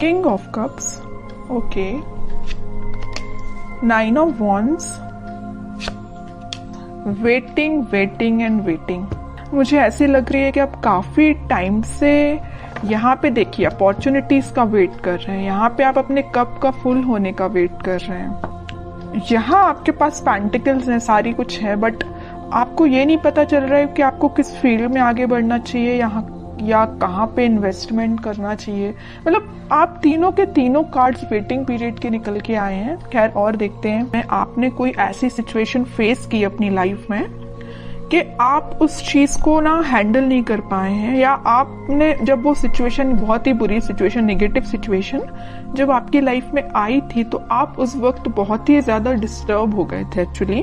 King of cups, okay, 9 of wands, waiting waiting and waiting. मुझे ऐसी लग रही है कि आप काफी टाइम से यहाँ पे देखिए अपॉर्चुनिटीज का वेट कर रहे हैं, यहाँ पे आप अपने कप का फुल होने का वेट कर रहे हैं। यहाँ आपके पास पेंटिकल्स हैं, सारी कुछ है, बट आपको ये नहीं पता चल रहा है कि आपको किस फील्ड में आगे बढ़ना चाहिए यहाँ या कहाँ पे इन्वेस्टमेंट करना चाहिए। मतलब आप तीनों के तीनों कार्ड्स वेटिंग पीरियड के निकल के आए हैं। खैर और देखते हैं, आपने कोई ऐसी सिचुएशन फेस की अपनी लाइफ में कि आप उस चीज को ना हैंडल नहीं कर पाए हैं, या आपने जब वो सिचुएशन, बहुत ही बुरी सिचुएशन, नेगेटिव सिचुएशन जब आपकी लाइफ में आई थी, तो आप उस वक्त बहुत ही ज्यादा डिस्टर्ब हो गए थे एक्चुअली,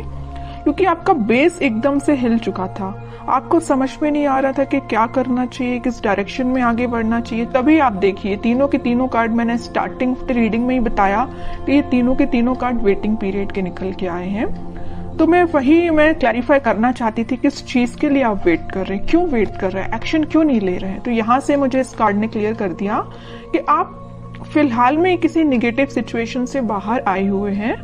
क्योंकि आपका बेस एकदम से हिल चुका था। आपको समझ में नहीं आ रहा था कि क्या करना चाहिए, किस डायरेक्शन में आगे बढ़ना चाहिए। तभी आप देखिए तीनों के तीनों कार्ड, मैंने स्टार्टिंग रीडिंग में ही बताया कि ये तीनों के तीनों कार्ड वेटिंग पीरियड के निकल के आए हैं। तो मैं क्लैरिफाई करना चाहती थी किस चीज के लिए आप वेट कर रहे हैं, क्यों वेट कर रहे हैं, एक्शन क्यों नहीं ले रहे हैं। तो यहाँ से मुझे इस कार्ड ने क्लियर कर दिया कि आप फिलहाल में किसी निगेटिव सिचुएशन से बाहर आए हुए हैं,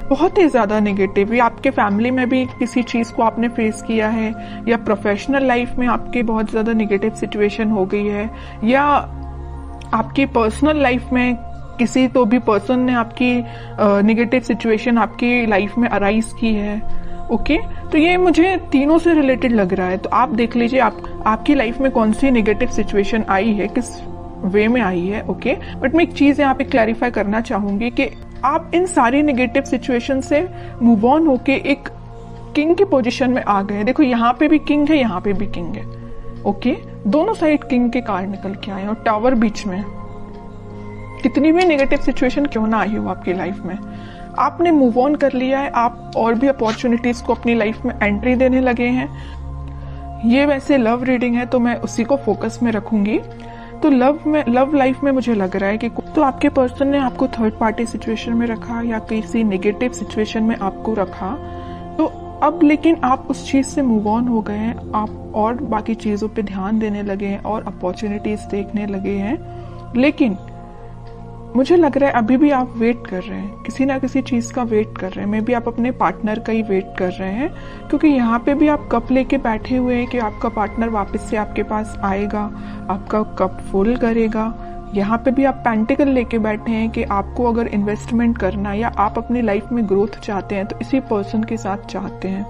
बहुत ही ज्यादा नेगेटिव, या आपके फैमिली में भी किसी चीज को आपने फेस किया है, या प्रोफेशनल लाइफ में आपके बहुत ज्यादा नेगेटिव सिचुएशन हो गई है, या आपकी पर्सनल लाइफ में किसी तो भी पर्सन ने आपकी नेगेटिव सिचुएशन आपकी लाइफ में अराइज की है। ओके, तो ये मुझे तीनों से रिलेटेड लग रहा है। तो आप देख लीजिए आपकी लाइफ में कौन सी नेगेटिव सिचुएशन आई है, किस वे में आई है। ओके, बट मैं एक चीज यहाँ पे क्लैरिफाई करना चाहूंगी कि आप इन सारी नेगेटिव सिचुएशन से मूव ऑन होके एक किंग की पोजीशन में आ गए। देखो यहाँ पे भी किंग है, यहाँ पे भी किंग है। ओके, दोनों साइड किंग के कार्ड निकल के आए और टावर बीच में। कितनी भी नेगेटिव सिचुएशन क्यों ना आई हो आपकी लाइफ में, आपने मूव ऑन कर लिया है, आप और भी अपॉर्चुनिटीज को अपनी लाइफ में एंट्री देने लगे हैं। ये वैसे लव रीडिंग है तो मैं उसी को फोकस में रखूंगी। तो लव लाइफ में मुझे लग रहा है कि तो आपके पर्सन ने आपको थर्ड पार्टी सिचुएशन में रखा या किसी नेगेटिव सिचुएशन में आपको रखा, तो अब लेकिन आप उस चीज से मूव ऑन हो गए हैं, आप और बाकी चीजों पे ध्यान देने लगे हैं और अपॉर्चुनिटीज देखने लगे हैं। लेकिन मुझे लग रहा है अभी भी आप वेट कर रहे हैं, किसी ना किसी चीज का वेट कर रहे हैं। मे बी आप अपने पार्टनर का ही वेट कर रहे हैं, क्योंकि यहाँ पे भी आप कप लेके बैठे हुए हैं कि आपका पार्टनर वापस से आपके पास आएगा, आपका कप फुल करेगा। यहाँ पे भी आप पेंटिकल लेके बैठे हैं कि आपको अगर इन्वेस्टमेंट करना या आप अपनी लाइफ में ग्रोथ चाहते हैं तो इसी पर्सन के साथ चाहते हैं।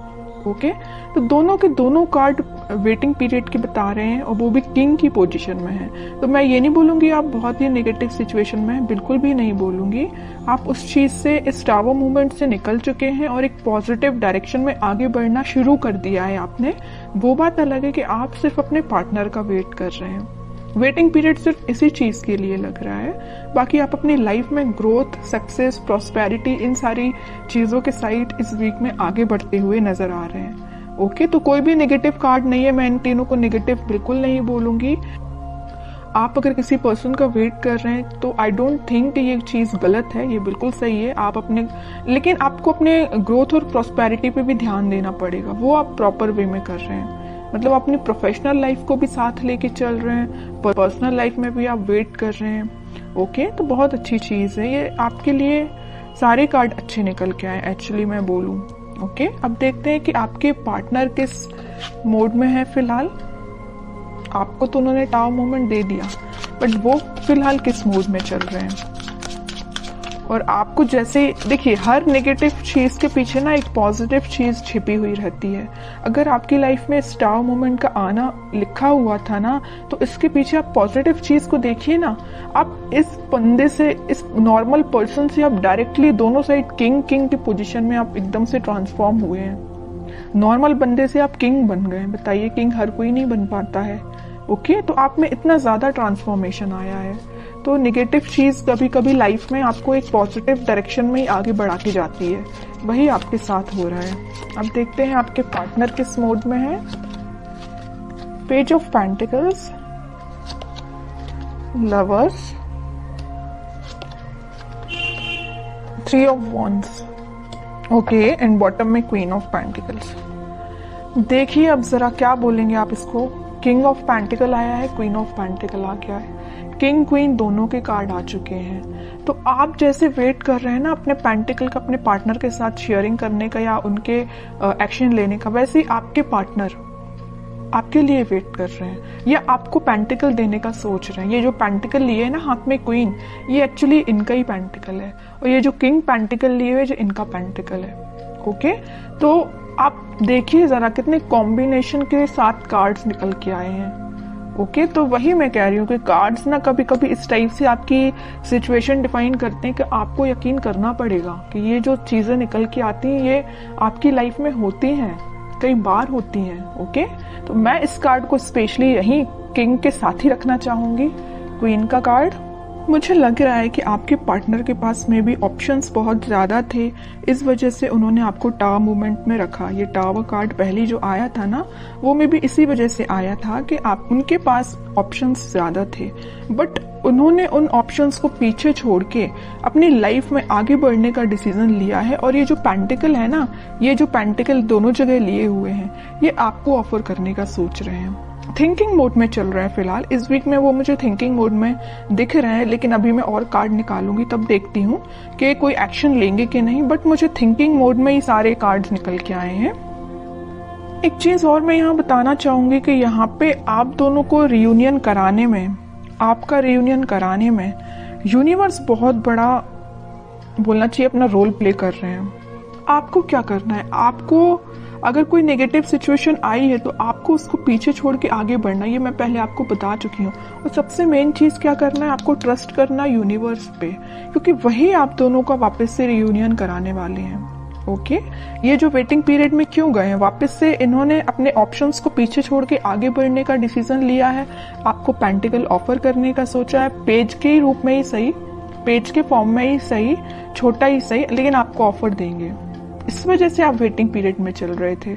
ओके, तो दोनों के दोनों कार्ड वेटिंग पीरियड के बता रहे हैं और वो भी किंग की पोजीशन में है। तो मैं ये नहीं बोलूंगी आप बहुत ही नेगेटिव सिचुएशन में हैं, बिल्कुल भी नहीं बोलूंगी। आप उस चीज से, इस टावर मूवमेंट से निकल चुके हैं और एक पॉजिटिव डायरेक्शन में आगे बढ़ना शुरू कर दिया है आपने। वो बात अलग है कि आप सिर्फ अपने पार्टनर का वेट कर रहे हैं। वेटिंग पीरियड सिर्फ इसी चीज के लिए लग रहा है, बाकी आप अपनी लाइफ में ग्रोथ, सक्सेस, प्रॉस्पेरिटी, इन सारी चीजों के साइड इस वीक में आगे बढ़ते हुए नजर आ रहे हैं। ओके, तो कोई भी नेगेटिव कार्ड नहीं है, मैं इन तीनों को नेगेटिव बिल्कुल नहीं बोलूंगी। आप अगर किसी पर्सन का वेट कर रहे हैं तो आई डोंट थिंक कि ये चीज गलत है, ये बिल्कुल सही है। आप अपने, लेकिन आपको अपने ग्रोथ और प्रॉस्पेरिटी पे भी ध्यान देना पड़ेगा, वो आप प्रॉपर वे में कर रहे हैं। मतलब अपनी प्रोफेशनल लाइफ को भी साथ लेके चल रहे हैं, पर्सनल लाइफ में भी आप वेट कर रहे हैं। ओके, तो बहुत अच्छी चीज है ये आपके लिए। सारे कार्ड अच्छे निकल के आए एक्चुअली मैं बोलूं। ओके, अब देखते हैं कि आपके पार्टनर किस मोड में है फिलहाल। आपको तो उन्होंने टावर मूवमेंट दे दिया, बट वो फिलहाल किस मूड में चल रहे हैं। और आपको जैसे देखिए, हर नेगेटिव चीज के पीछे ना एक पॉजिटिव चीज छिपी हुई रहती है। अगर आपकी लाइफ में स्टार मोमेंट का आना लिखा हुआ था ना, तो इसके पीछे आप पॉजिटिव चीज को देखिए ना। आप इस बंदे से, इस नॉर्मल पर्सन से आप डायरेक्टली दोनों साइड किंग की पोजीशन में आप एकदम से ट्रांसफॉर्म हुए हैं। नॉर्मल बंदे से आप किंग बन गए। बताइए, किंग हर कोई नहीं बन पाता है। ओके, तो आप में इतना ज्यादा ट्रांसफॉर्मेशन आया है। तो नेगेटिव चीज कभी कभी लाइफ में आपको एक पॉजिटिव डायरेक्शन में ही आगे बढ़ा के जाती है, वही आपके साथ हो रहा है। अब देखते हैं आपके पार्टनर किस मोड में है। Page of pentacles, lovers, 3 of wands, okay, and bottom में क्वीन ऑफ पेंटिकल्स। देखिए अब जरा क्या बोलेंगे आप इसको। किंग ऑफ पेंटिकल आया है, क्वीन ऑफ पेंटिकल आ गया है। किंग क्वीन दोनों के कार्ड आ चुके हैं। तो आप जैसे वेट कर रहे हैं ना अपने पेंटिकल का अपने पार्टनर के साथ शेयरिंग करने का या उनके एक्शन लेने का, वैसे ही आपके पार्टनर आपके लिए वेट कर रहे हैं या आपको पेंटिकल देने का सोच रहे हैं। ये जो पेंटिकल लिए है ना हाथ में क्वीन, ये एक्चुअली इनका ही पेंटिकल है, और ये जो किंग पेंटिकल लिए हुए जो इनका पेंटिकल है। ओके, तो आप देखिए जरा कितने कॉम्बिनेशन के साथ कार्ड्स निकल के आए हैं। ओके, तो वही मैं कह रही हूँ कि कार्ड्स ना कभी कभी इस टाइप से आपकी सिचुएशन डिफाइन करते हैं कि आपको यकीन करना पड़ेगा कि ये जो चीजें निकल के आती हैं ये आपकी लाइफ में होती हैं, कई बार होती हैं। ओके, तो मैं इस कार्ड को स्पेशली यही किंग के साथ ही रखना चाहूंगी, क्वीन का कार्ड। मुझे लग रहा है कि आपके पार्टनर के पास में भी ऑप्शंस बहुत ज्यादा थे, इस वजह से उन्होंने आपको टावर मूवमेंट में रखा। ये टावर कार्ड पहले जो आया था ना, वो में भी इसी वजह से आया था कि आप उनके पास ऑप्शंस ज्यादा थे, बट उन्होंने उन ऑप्शंस को पीछे छोड़ के अपनी लाइफ में आगे बढ़ने का डिसीजन लिया है। और ये जो पेंटिकल है ना, ये जो पेंटिकल दोनों जगह लिए हुए हैं, ये आपको ऑफर करने का सोच रहे हैं। थिंकिंग मोड में चल रहा है फिलहाल, इस वीक में वो मुझे थिंकिंग मोड में दिख रहे हैं, लेकिन अभी मैं और कार्ड निकालूंगी तब देखती हूँ कि कोई एक्शन लेंगे कि नहीं, बट मुझे थिंकिंग मोड में ही सारे कार्ड्स निकल के आए हैं। एक चीज और मैं यहाँ बताना चाहूंगी कि यहाँ पे आप दोनों को रियूनियन कराने में, आपका रियूनियन कराने में यूनिवर्स बहुत बड़ा बोलना चाहिए अपना रोल प्ले कर रहे हैं। आपको क्या करना है, आपको अगर कोई नेगेटिव सिचुएशन आई है तो आपको उसको पीछे छोड़ के आगे बढ़ना, ये मैं पहले आपको बता चुकी हूँ। और सबसे मेन चीज क्या करना है, आपको ट्रस्ट करना यूनिवर्स पे, क्योंकि वही आप दोनों का वापस से रियूनियन कराने वाले हैं। ओके, ये जो वेटिंग पीरियड में क्यों गए हैं, वापस से इन्होंने अपने ऑप्शंस को पीछे छोड़ के आगे बढ़ने का डिसीजन लिया है, आपको पेंटिकल ऑफर करने का सोचा है, पेज के ही रूप में ही सही, पेज के फॉर्म में ही सही, छोटा ही सही, लेकिन आपको ऑफर देंगे। इस वजह से आप वेटिंग पीरियड में चल रहे थे।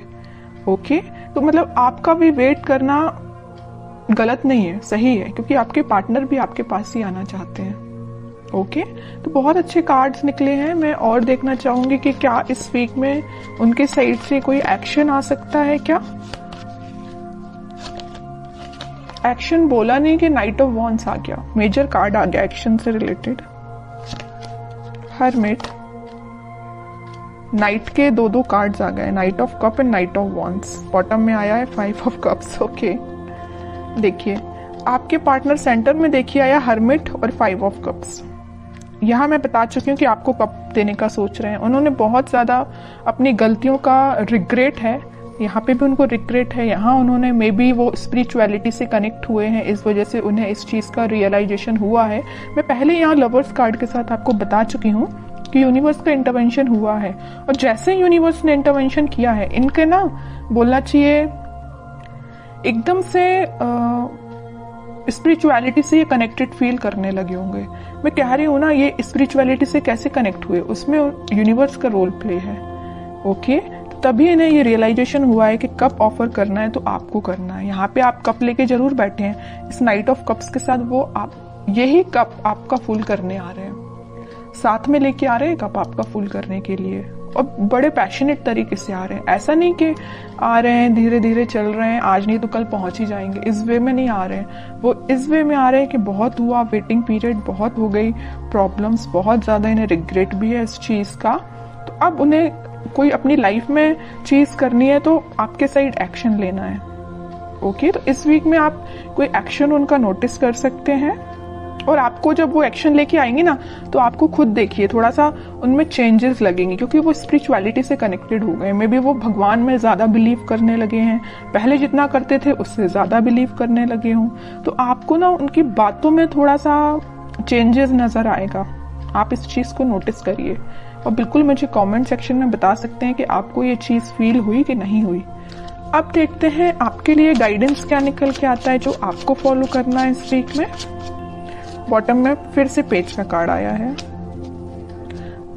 ओके, तो मतलब आपका भी वेट करना गलत नहीं है, सही है, क्योंकि आपके पार्टनर भी आपके पास ही आना चाहते हैं। ओके, तो बहुत अच्छे कार्ड्स निकले हैं। मैं और देखना चाहूंगी कि क्या इस वीक में उनके साइड से कोई एक्शन आ सकता है। क्या एक्शन बोला नहीं कि नाइट ऑफ वॉन्ड्स आ गया, मेजर कार्ड आ गया एक्शन से रिलेटेड। हरमिट, नाइट के दो कार्ड्स आ गए, night of cup and night of wands. Bottom में आया है 5 ऑफ कप्स। ओके, देखिए आपके पार्टनर सेंटर में देखिए आया हरमिट और 5 ऑफ कप्स। यहाँ मैं बता चुकी हूँ कि आपको कप देने का सोच रहे हैं। उन्होंने बहुत ज्यादा अपनी गलतियों का रिग्रेट है, यहाँ पे भी उनको रिग्रेट है, यहाँ उन्होंने मे बी वो स्पिरिचुअलिटी से कनेक्ट हुए हैं, इस वजह से उन्हें इस चीज का रियलाइजेशन हुआ है। मैं पहले यहाँ लवर्स कार्ड के साथ आपको बता चुकी हूँ कि यूनिवर्स का इंटरवेंशन हुआ है, और जैसे यूनिवर्स ने इंटरवेंशन किया है, इनके ना बोलना चाहिए एकदम से स्पिरिचुअलिटी से ये कनेक्टेड फील करने लगे होंगे। मैं कह रही हूँ ना, ये स्पिरिचुअलिटी से कैसे कनेक्ट हुए, उसमें यूनिवर्स का रोल प्ले है। ओके, तभी इन्हें ये रियलाइजेशन हुआ है कि कप ऑफर करना है तो आपको करना है। यहाँ पे आप कप लेके जरूर बैठे हैं, इस नाइट ऑफ कप्स के साथ वो आप यही कप आपका फुल करने आ रहे हैं, साथ में लेके आ रहे हैं कप आपका फुल करने के लिए, और बड़े पैशनेट तरीके से आ रहे हैं। ऐसा नहीं कि आ रहे हैं धीरे धीरे चल रहे हैं, आज नहीं तो कल पहुंच ही जाएंगे, इस वे में नहीं आ रहे हैं। वो इस वे में आ रहे हैं कि बहुत हुआ, वेटिंग पीरियड बहुत हो गई, प्रॉब्लम्स बहुत ज्यादा, इन्हें रिग्रेट भी है इस चीज का। तो अब उन्हें कोई अपनी लाइफ में चीज करनी है तो आपके साइड एक्शन लेना है। ओके, तो इस वीक में आप कोई एक्शन उनका नोटिस कर सकते हैं, और आपको जब वो एक्शन लेके आएंगे ना, तो आपको खुद देखिए थोड़ा सा उनमें चेंजेस लगेंगे, क्योंकि वो स्पिरिचुअलिटी से कनेक्टेड हो गए। मे बी वो भगवान में ज्यादा बिलीव करने लगे हैं, पहले जितना करते थे उससे ज्यादा बिलीव करने लगे हों। तो आपको ना उनकी बातों में थोड़ा सा चेंजेस नजर आएगा, आप इस चीज को नोटिस करिए, और बिल्कुल मुझे कमेंट सेक्शन में बता सकते हैं कि आपको ये चीज फील हुई कि नहीं हुई। अब देखते हैं आपके लिए गाइडेंस क्या निकल के आता है जो आपको फॉलो करना है इस वीक में। बॉटम में फिर से पेज का कार्ड आया है।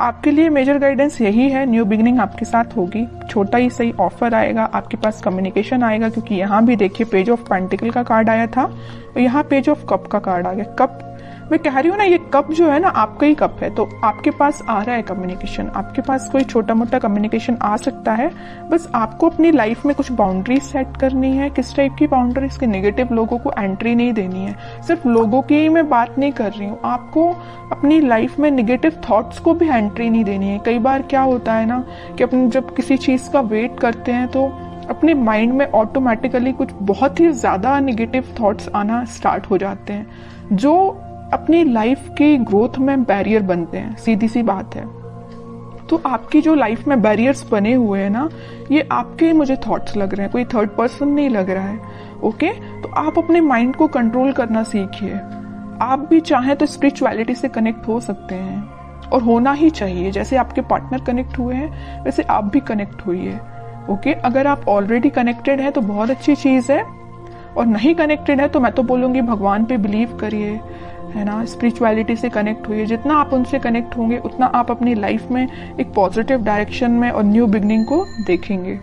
आपके लिए मेजर गाइडेंस यही है, न्यू बिगिनिंग आपके साथ होगी, छोटा ही सही ऑफर आएगा, आपके पास कम्युनिकेशन आएगा, क्योंकि यहाँ भी देखिए पेज ऑफ पेंटिकल का कार्ड आया था और यहाँ पेज ऑफ कप का कार्ड आ गया। कप मैं कह रही हूँ ना, ये कप जो है ना आपका ही कप है, तो आपके पास आ रहा है कम्युनिकेशन, आपके पास कोई छोटा मोटा कम्युनिकेशन आ सकता है। बस आपको अपनी लाइफ में कुछ बाउंड्रीज सेट करनी है। किस टाइप की बाउंड्रीज? के नेगेटिव लोगों को एंट्री नहीं देनी है। सिर्फ लोगों की ही मैं बात नहीं कर रही हूँ, आपको अपनी लाइफ में नेगेटिव थॉट्स को भी एंट्री नहीं देनी है। कई बार क्या होता है ना कि अपन जब किसी चीज का वेट करते हैं तो अपने माइंड में ऑटोमेटिकली कुछ बहुत ही ज्यादा नेगेटिव थॉट्स आना स्टार्ट हो जाते हैं, जो अपनी लाइफ की ग्रोथ में बैरियर बनते हैं। सीधी सी बात है। तो आपकी जो लाइफ में बैरियर्स बने हुए हैं ना, ये आपके मुझे थॉट्स लग रहे हैं, कोई थर्ड पर्सन नहीं लग रहा है। ओके, तो आप अपने माइंड को कंट्रोल करना सीखिए। आप भी चाहें तो स्पिरिचुअलिटी से कनेक्ट हो सकते हैं, और होना ही चाहिए। जैसे आपके पार्टनर कनेक्ट हुए हैं वैसे आप भी कनेक्ट होइए। ओके, अगर आप ऑलरेडी कनेक्टेड है तो बहुत अच्छी चीज है, और नहीं कनेक्टेड है तो मैं तो बोलूंगी भगवान पे बिलीव करिए, है ना, स्पिरिचुअलिटी से कनेक्ट हुइए। जितना आप उनसे कनेक्ट होंगे उतना आप अपनी लाइफ में एक पॉजिटिव डायरेक्शन में और न्यू बिगनिंग को देखेंगे।